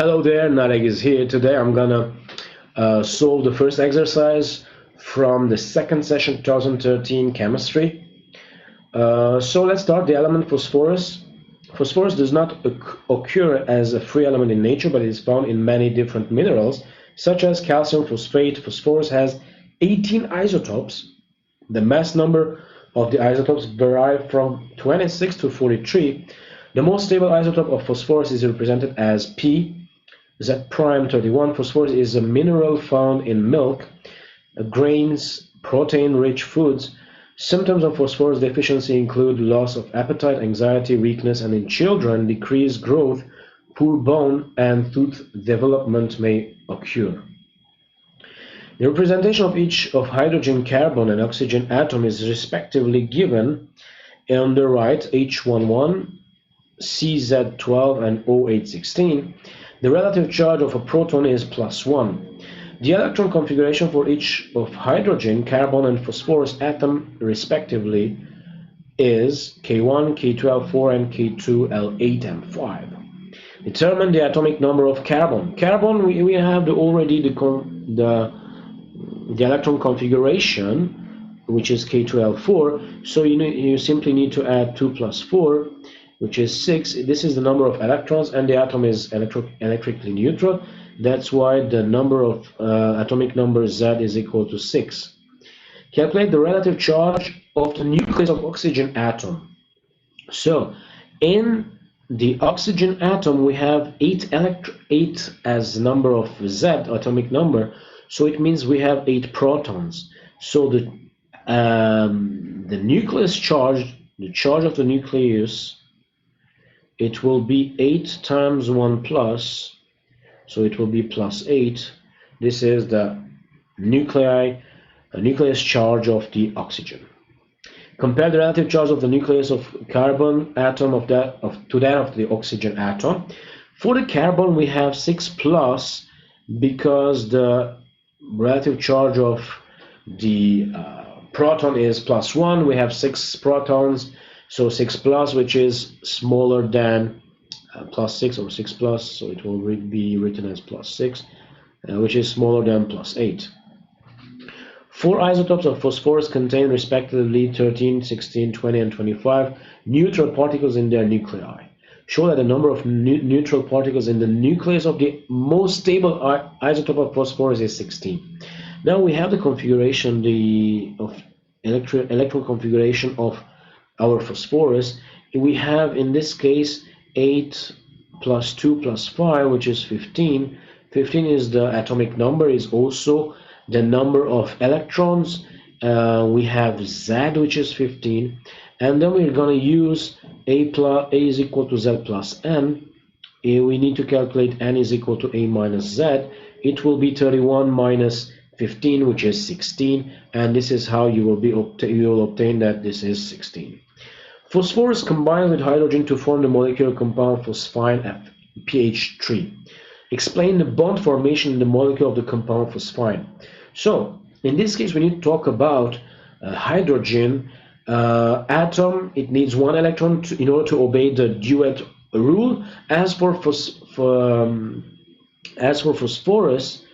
Hello there, Nareg is here. Today I'm gonna solve the first exercise from the second session 2013 chemistry. So let's start. The element phosphorus. Phosphorus does not occur as a free element in nature, but it is found in many different minerals, such as calcium phosphate. Phosphorus has 18 isotopes. The mass number of the isotopes vary from 26 to 43. The most stable isotope of phosphorus is represented as P. Z'31. Phosphorus is a mineral found in milk, grains, protein-rich foods. Symptoms of phosphorus deficiency include loss of appetite, anxiety, weakness, and in children, decreased growth, poor bone, and tooth development may occur. The representation of each of hydrogen, carbon, and oxygen atom is respectively given on the right, H11, CZ12, and O816. The relative charge of a proton is +1. The electron configuration for each of hydrogen, carbon, and phosphorus atom respectively is K1, K12, and K2, L8, and 5. Determine the atomic number of carbon. Carbon, we have already the electron configuration, which is K2L4, so you simply need to add 2 plus 4, which is 6. This is the number of electrons, and the atom is electrically neutral. That's why the number of atomic number Z is equal to 6. Calculate the relative charge of the nucleus of oxygen atom. So in the oxygen atom we have 8 as number of Z, atomic number, so it means we have 8 protons. So the nucleus charge, the charge of the nucleus, it will be 8 times 1 plus, so it will be +8. This is the nucleus charge of the oxygen. Compare the relative charge of the nucleus of carbon atom to that of the oxygen atom. For the carbon we have 6 plus, because the relative charge of the proton is +1. We have 6 protons. So 6 plus, which is smaller than +6, or 6 plus, so it will be written as +6, which is smaller than +8. 4 isotopes of phosphorus contain respectively 13, 16, 20, and 25 neutral particles in their nuclei. Show that the number of neutral particles in the nucleus of the most stable isotope of phosphorus is 16. Now we have the configuration, electron configuration of our phosphorus. We have in this case 8 plus 2 plus 5, which is 15. 15 is the atomic number, is also the number of electrons. We have Z, which is 15, and then we're going to use A is equal to Z plus N. We need to calculate N is equal to A minus Z. It will be 31 minus 15, which is 16, and this is how you will obtain that this is 16. Phosphorus combines with hydrogen to form the molecular compound phosphine at pH 3. Explain the bond formation in the molecule of the compound phosphine. So in this case we need to talk about hydrogen atom. It needs 1 electron in order to obey the duet rule. As for phosphorus,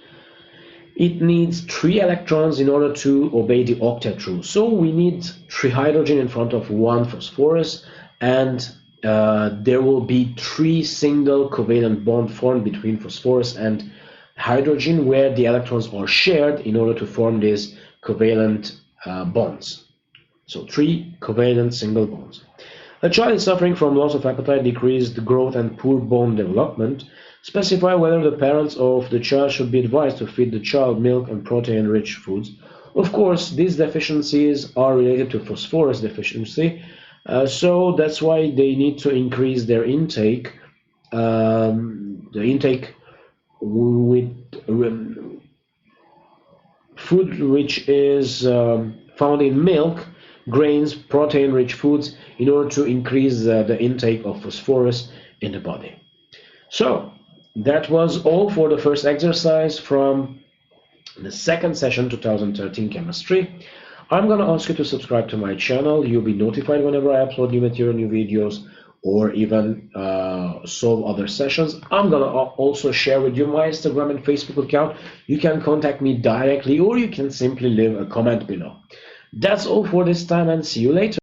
it needs 3 electrons in order to obey the octet rule. So we need 3 hydrogen in front of 1 phosphorus, and there will be 3 single covalent bonds formed between phosphorus and hydrogen, where the electrons are shared in order to form these covalent bonds. So 3 covalent single bonds. A child is suffering from loss of appetite, decreased growth, and poor bone development. Specify whether the parents of the child should be advised to feed the child milk and protein-rich foods. Of course, these deficiencies are related to phosphorus deficiency, so that's why they need to increase their intake. The intake with food which is found in milk, grains, protein-rich foods, in order to increase the intake of phosphorus in the body. So that was all for the first exercise from the second session 2013 chemistry. I'm going to ask you to subscribe to my channel. You'll be notified whenever I upload new material, new videos. or even solve other sessions. I'm gonna also share with you my Instagram and Facebook account. You can contact me directly, or you can simply leave a comment below. That's all for this time, and see you later.